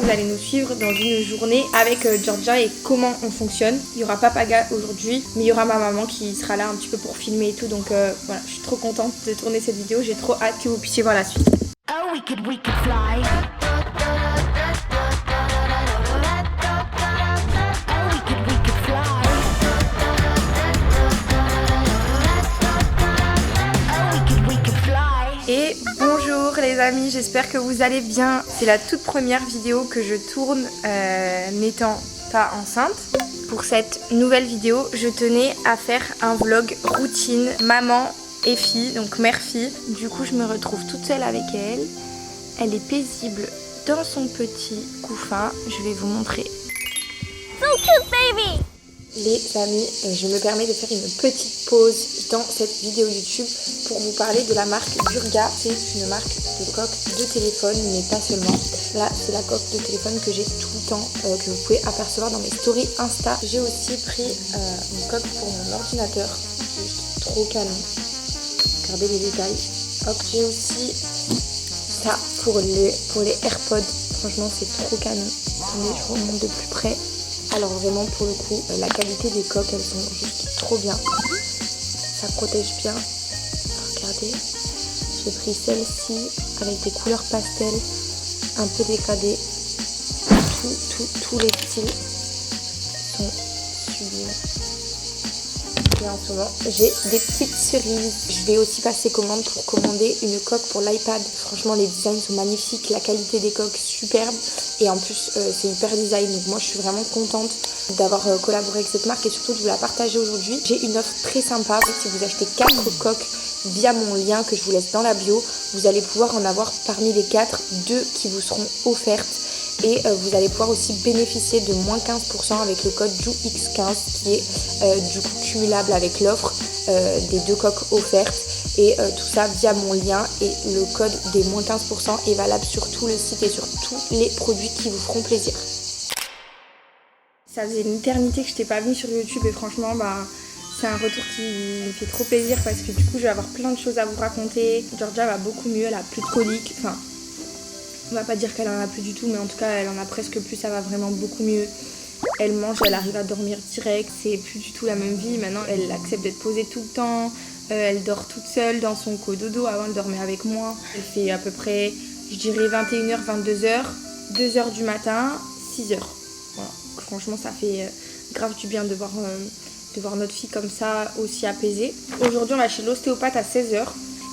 Vous allez nous suivre dans une journée avec Georgia et comment on fonctionne. Il n'y aura pas Paga aujourd'hui, mais il y aura ma maman qui sera là un petit peu pour filmer et tout. Donc voilà, je suis trop contente de tourner cette vidéo. J'ai trop hâte que vous puissiez voir la suite. Oh, we could fly. Oh, we could fly. Oh, we could fly. Et bonjour les amis, j'espère que vous allez bien. C'est la toute première vidéo que je tourne n'étant pas enceinte. Pour cette nouvelle vidéo, je tenais à faire un vlog routine maman et fille, donc mère-fille. Du coup, je me retrouve toute seule avec elle. Elle est paisible dans son petit couffin. Je vais vous montrer. So cute, baby. Les amis, je me permets de faire une petite pause dans cette vidéo YouTube pour vous parler de la marque Burga. C'est une marque de coque de téléphone, mais pas seulement. Là, c'est la coque de téléphone que j'ai tout le temps, que vous pouvez apercevoir dans mes stories Insta. J'ai aussi pris une coque pour mon ordinateur, juste trop canon. Regardez les détails. Hop, j'ai aussi ça pour les AirPods. Franchement, c'est trop canon. Attendez, je vous remonte de plus près. Alors vraiment, pour le coup, la qualité des coques, elles sont juste trop bien. Ça protège bien. Regardez, j'ai pris celle-ci avec des couleurs pastel, un peu dégradées. Tous les styles sont sublimes. Et en ce moment, j'ai des petites cerises. Je vais aussi passer commande pour commander une coque pour l'iPad. Franchement, les designs sont magnifiques, la qualité des coques superbe. Et en plus, c'est hyper design. Donc moi, je suis vraiment contente d'avoir collaboré avec cette marque et surtout de vous la partager aujourd'hui. J'ai une offre très sympa. Si vous achetez 4 coques via mon lien que je vous laisse dans la bio, vous allez pouvoir en avoir parmi les 4, 2 qui vous seront offertes. Et vous allez pouvoir aussi bénéficier de moins 15% avec le code JOUX15 qui est du coup cumulable avec l'offre des 2 coques offertes. Et tout ça via mon lien, et le code des moins 15% est valable sur tout le site et sur tous les produits qui vous feront plaisir. Ça faisait une éternité que je n'étais pas venue sur YouTube et franchement c'est un retour qui me fait trop plaisir parce que du coup je vais avoir plein de choses à vous raconter. Georgia va beaucoup mieux, elle a plus de coliques, enfin on va pas dire qu'elle en a plus du tout, mais en tout cas elle en a presque plus, ça va vraiment beaucoup mieux. Elle mange, elle arrive à dormir direct, c'est plus du tout la même vie. Maintenant elle accepte d'être posée tout le temps, elle dort toute seule dans son cododo. Avant elle dormait avec moi. Elle fait à peu près, je dirais 21h, 22h, 2h du matin, 6h. Voilà. Franchement ça fait grave du bien de voir notre fille comme ça, aussi apaisée. Aujourd'hui on va chez l'ostéopathe à 16h.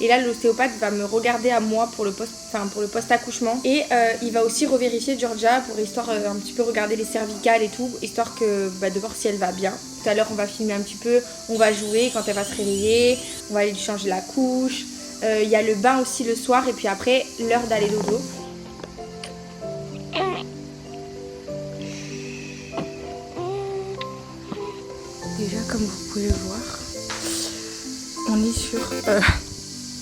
Et là l'ostéopathe va me regarder à moi pour le post-accouchement. Et il va aussi revérifier Georgia pour histoire un petit peu regarder les cervicales et tout, histoire de voir si elle va bien. Tout à l'heure on va filmer un petit peu, on va jouer quand elle va se réveiller, on va aller lui changer la couche. Il y a le bain aussi le soir et puis après l'heure d'aller dodo. Déjà comme vous pouvez le voir, on est sur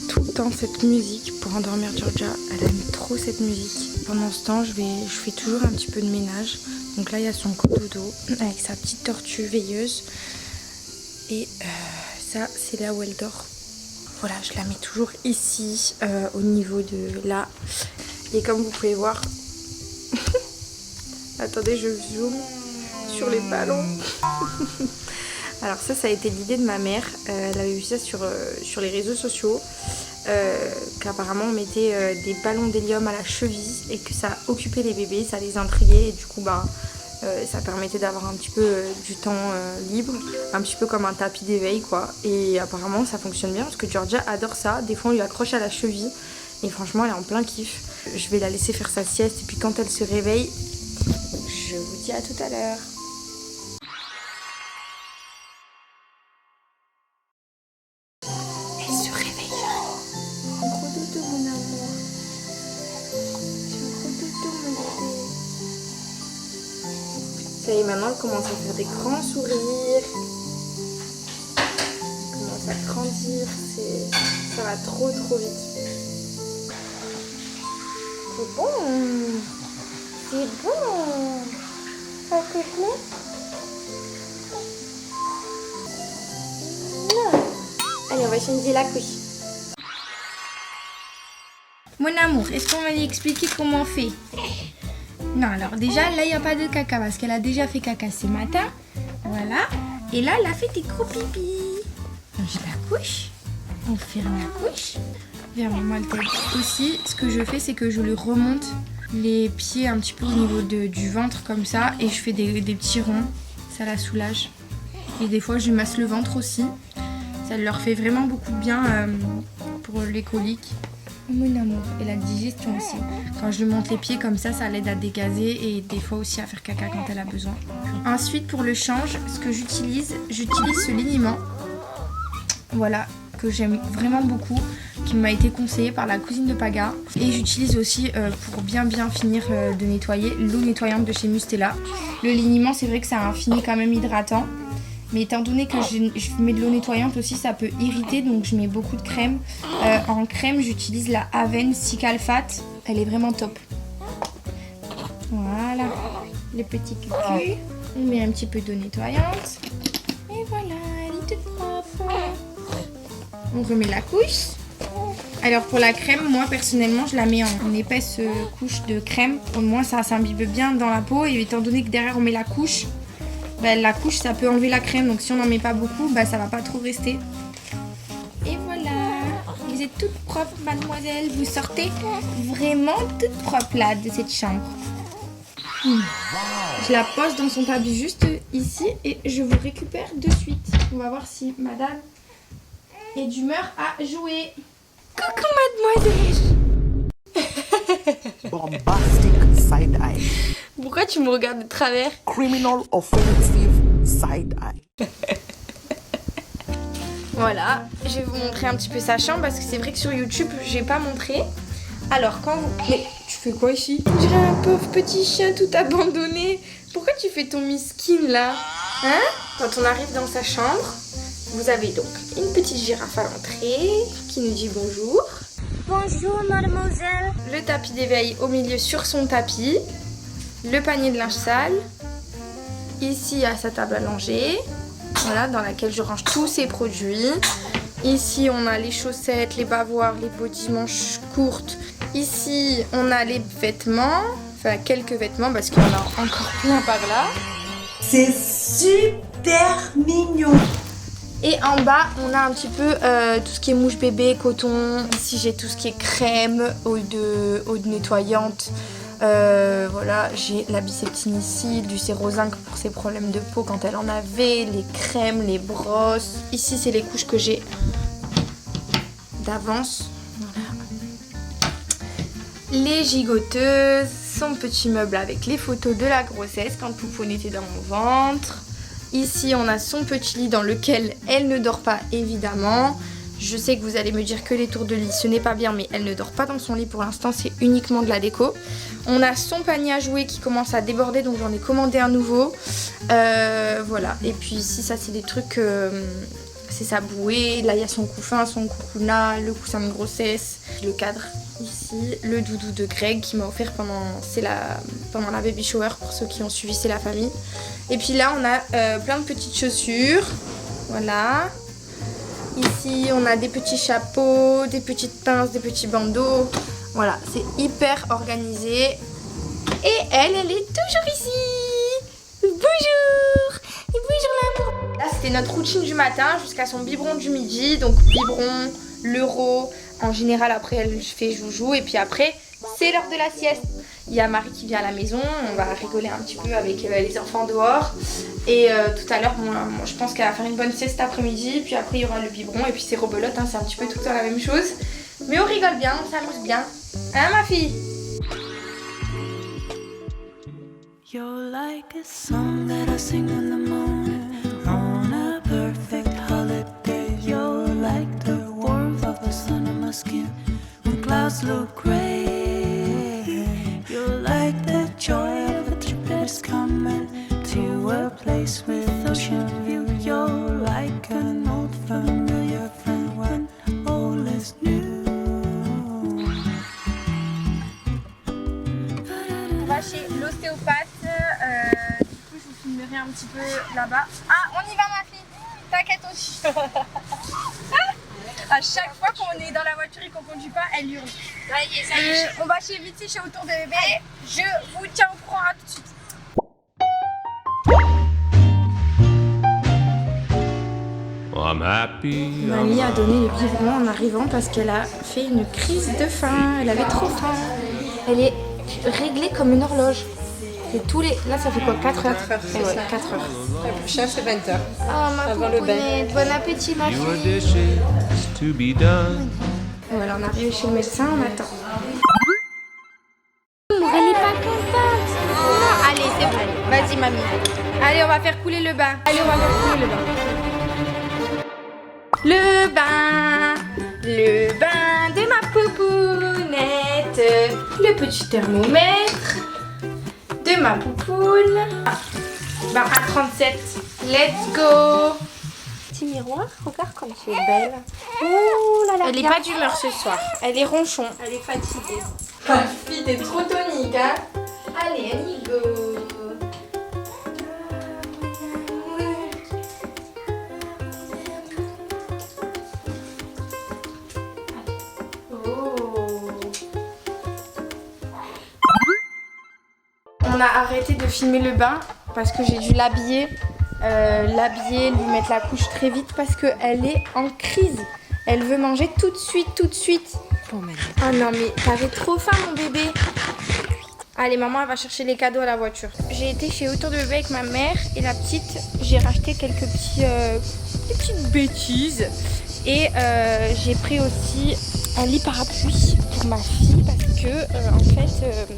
tout le temps cette musique pour endormir Georgia. Elle aime trop cette musique. Pendant ce temps, je fais toujours un petit peu de ménage. Donc là, il y a son cododo avec sa petite tortue veilleuse. Et ça, c'est là où elle dort. Voilà, je la mets toujours ici, au niveau de là. Et comme vous pouvez voir, attendez, je zoome sur les ballons. Alors ça a été l'idée de ma mère. Elle avait vu ça sur les réseaux sociaux. Qu'apparemment on mettait des ballons d'hélium à la cheville et que ça occupait les bébés, ça les intriguait et du coup ça permettait d'avoir un petit peu du temps libre, un petit peu comme un tapis d'éveil quoi. Et apparemment ça fonctionne bien parce que Georgia adore ça. Des fois on lui accroche à la cheville et franchement elle est en plein kiff. Je vais la laisser faire sa sieste et puis quand elle se réveille, je vous dis à tout à l'heure. Et maintenant elle commence à faire des grands sourires, elle commence à grandir, ça va trop vite. C'est bon, ça te plaît? Allez, on va changer la couche. Mon amour, est-ce qu'on va lui expliquer comment on fait? Non, alors déjà, là, il n'y a pas de caca parce qu'elle a déjà fait caca ce matin. Voilà. Et là, elle a fait des gros pipis. Je la couche. On ferme la couche. Viens, moi, le tête aussi. Ce que je fais, c'est que je lui remonte les pieds un petit peu au niveau du ventre comme ça. Et je fais des petits ronds. Ça la soulage. Et des fois, je lui masse le ventre aussi. Ça leur fait vraiment beaucoup de bien pour les coliques. Mon amour. Et la digestion aussi. Quand je lui monte les pieds comme ça l'aide à dégazer et des fois aussi à faire caca quand elle a besoin. Ensuite, pour le change, ce que j'utilise ce liniment. Voilà, que j'aime vraiment beaucoup, qui m'a été conseillé par la cousine de Paga. Et j'utilise aussi pour bien finir de nettoyer l'eau nettoyante de chez Mustela. Le liniment, c'est vrai que ça a un fini quand même hydratant. Mais étant donné que je mets de l'eau nettoyante aussi, ça peut irriter, donc je mets beaucoup de crème. En crème, j'utilise la Aven Cicalfate. Elle est vraiment top. Voilà, les petits cucus. On met un petit peu d'eau nettoyante. Et voilà, elle est toute propre. On remet la couche. Alors pour la crème, moi personnellement, je la mets en épaisse couche de crème. Au moins, ça s'imbibe bien dans la peau. Et étant donné que derrière, on met la couche, la couche ça peut enlever la crème, donc si on n'en met pas beaucoup, ça va pas trop rester. Et voilà, vous êtes toute propre mademoiselle, vous sortez vraiment toute propre là de cette chambre. Je la pose dans son tapis juste ici et je vous récupère de suite. On va voir si madame est d'humeur à jouer. Coucou mademoiselle. Bombastic side eye. Pourquoi tu me regardes de travers? Criminal offensive side eye. Voilà, je vais vous montrer un petit peu sa chambre parce que c'est vrai que sur YouTube, j'ai pas montré. Alors quand vous... Mais tu fais quoi ici? On dirait un pauvre petit chien tout abandonné. Pourquoi tu fais ton miskin là? Hein? Quand on arrive dans sa chambre, vous avez donc une petite girafe à l'entrée qui nous dit bonjour. Bonjour, mademoiselle. Le tapis d'éveil au milieu sur son tapis. Le panier de linge sale. Ici, à sa table à langer. Voilà, dans laquelle je range tous ses produits. Ici, on a les chaussettes, les bavoirs, les bodys manches courtes. Ici, on a les vêtements. Enfin, quelques vêtements parce qu'il y en a encore plein par là. C'est super mignon. Et en bas, on a un petit peu tout ce qui est mouche bébé, coton. Ici, j'ai tout ce qui est crème, eau de nettoyante. Voilà, j'ai la Biceptine ici, du Sérozinc pour ses problèmes de peau quand elle en avait, les crèmes, les brosses. Ici, c'est les couches que j'ai d'avance. Voilà. Les gigoteuses, son petit meuble avec les photos de la grossesse quand Poupoune était dans mon ventre. Ici, on a son petit lit dans lequel elle ne dort pas, évidemment. Je sais que vous allez me dire que les tours de lit, ce n'est pas bien, mais elle ne dort pas dans son lit pour l'instant, c'est uniquement de la déco. On a son panier à jouer qui commence à déborder, donc j'en ai commandé un nouveau. Voilà, et puis ici, ça c'est des trucs, c'est sa bouée. Là, il y a son couffin, son coucouna, le coussin de grossesse, le cadre ici, le doudou de Greg qui m'a offert pendant la baby shower, pour ceux qui ont suivi, c'est la famille. Et puis là, on a plein de petites chaussures, voilà. Ici, on a des petits chapeaux, des petites pinces, des petits bandeaux. Voilà, c'est hyper organisé. Et elle est toujours ici. Bonjour. Et bonjour l'amour. Là, c'était notre routine du matin jusqu'à son biberon du midi. Donc, biberon, l'euro. En général, après, elle fait joujou. Et puis après, c'est l'heure de la sieste. Il y a Marie qui vient à la maison. On va rigoler un petit peu avec les enfants dehors. Et tout à l'heure, moi, je pense qu'elle va faire une bonne sieste après-midi. Puis après, il y aura le biberon. Et puis c'est rebelote, hein, c'est un petit peu tout le temps la même chose. Mais on rigole bien, on s'amuse bien. Hein, ma fille? You're like a song that I sing in the morning on a perfect holiday. You're like the warmth of the sun on my skin when clouds look gray. You're like the joy of a trip that's coming to a place with ocean view. You're like an old familiar friend when all is new. On va chez l'ostéopathe. Du coup, je vous filmerai un petit peu là-bas. Ah, on y va, ma fille. T'inquiète aussi. À chaque fois qu'on est dans la voiture et qu'on conduit pas, elle hurle. On va vite chez Autour de bébé. Je vous tiens au courant. froid tout de suite. I'm happy. Mamie a donné le biberon en arrivant parce qu'elle a fait une crise de faim. Elle avait trop faim. Elle est réglée comme une horloge. Et tous les... Là, ça fait quoi, 4 heures? 4 heures, c'est ça. 4 heures. La prochaine, c'est 20 heures. Oh, ma Avant le bain. poupounette. Bon appétit, ma Fewer fille. dishes to be done. Voilà, on est arrivé chez le médecin, on attend. Elle est pas contente. Non, allez, c'est bon. Vas-y, mamie. Allez, on va faire couler le bain. Allez, on va faire couler le bain. Le bain de ma poupounette. Le petit thermomètre de ma poupoune. Ah, bain à 37. Let's go. Petit miroir, regarde comme tu es belle. Oh là là. Elle est pas d'humeur ce soir. Elle est ronchon. Elle est fatiguée. Ma fille, t'es trop tonique, hein. Allez, amigo. On a arrêté de filmer le bain parce que j'ai dû l'habiller, lui mettre la couche très vite parce qu'elle est en crise. Elle veut manger tout de suite, tout de suite. Oh non mais t'avais trop faim mon bébé. Allez, maman elle va chercher les cadeaux à la voiture. J'ai été chez Autour de bébé avec ma mère et la petite. J'ai racheté quelques des petites bêtises. Et j'ai pris aussi un lit parapluie pour ma fille parce que en fait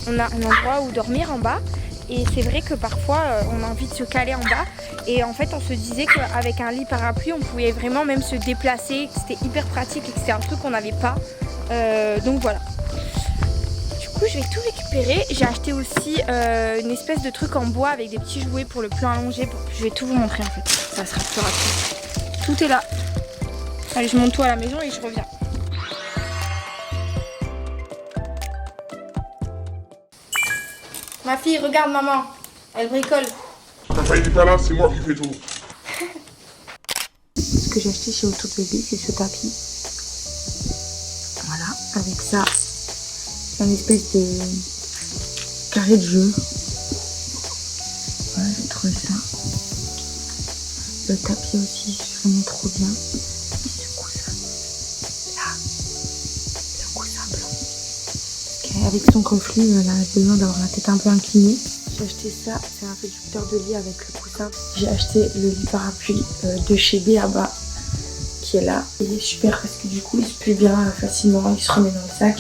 on a un endroit où dormir en bas. Et c'est vrai que parfois on a envie de se caler en bas. Et en fait on se disait qu'avec un lit parapluie on pouvait vraiment même se déplacer, que c'était hyper pratique et que c'était un truc qu'on n'avait pas. Donc voilà. Du coup je vais tout récupérer. J'ai acheté aussi une espèce de truc en bois avec des petits jouets pour le plan allongé. Je vais tout vous montrer en fait. Ça sera plus rapide. Tout est là. Allez, je monte tout à la maison et je reviens. Ma fille, regarde maman. Elle bricole. Quand ça n'était pas là, c'est moi qui fais tout. Ce que j'ai acheté chez Autour de bébé, c'est ce tapis. Voilà, avec ça, c'est une espèce de carré de jeu. Voilà, j'ai trouvé ça. Le tapis aussi, c'est vraiment trop bien. Et ce coussin, là, le coussin blanc. Avec son conflit, elle a besoin d'avoir la tête un peu inclinée. J'ai acheté ça, c'est un réducteur de lit avec le coussin. J'ai acheté le lit parapluie de chez B.A.B.A. qui est là. Il est super parce que du coup il se plie bien facilement, il se remet dans le sac.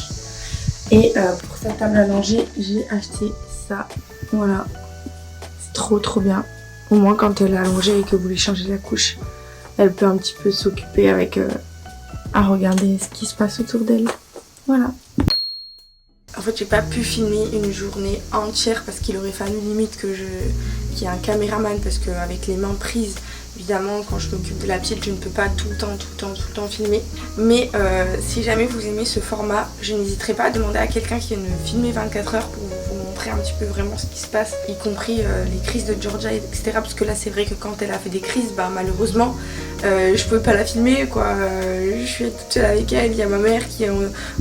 Et pour sa table à langer, j'ai acheté ça. Voilà, c'est trop bien. Au moins quand elle est allongée et que vous lui changez la couche, elle peut un petit peu s'occuper avec à regarder ce qui se passe autour d'elle. Voilà. En fait, j'ai pas pu filmer une journée entière parce qu'il aurait fallu limite qu'il y ait un caméraman parce qu'avec les mains prises, évidemment, quand je m'occupe de la petite, je ne peux pas tout le temps filmer. Mais si jamais vous aimez ce format, je n'hésiterai pas à demander à quelqu'un qui vienne me filmer 24 heures pour vous montrer un petit peu vraiment ce qui se passe, y compris les crises de Georgia, etc. Parce que là, c'est vrai que quand elle a fait des crises, bah malheureusement, je pouvais pas la filmer, quoi. Je suis toute seule avec elle, il y a ma mère qui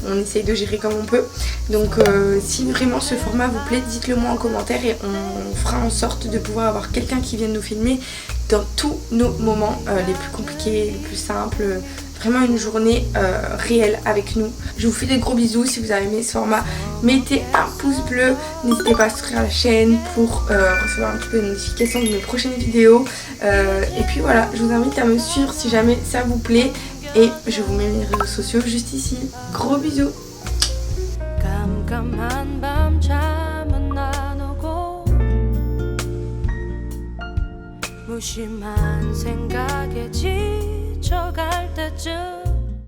on essaye de gérer comme on peut. Donc si vraiment ce format vous plaît, dites-le moi en commentaire et on fera en sorte de pouvoir avoir quelqu'un qui vienne nous filmer dans tous nos moments les plus compliqués, les plus simples. Vraiment une journée réelle avec nous. Je vous fais des gros bisous. Si vous avez aimé ce format, mettez un pouce bleu. N'hésitez pas à souscrire à la chaîne pour recevoir un petit peu de notifications de mes prochaines vidéos. Et puis voilà, je vous invite à me suivre si jamais ça vous plaît. Et je vous mets mes réseaux sociaux juste ici. Gros bisous. 깜깜한 밤 잠은 안 오고 무심한 생각에 지쳐갈 때쯤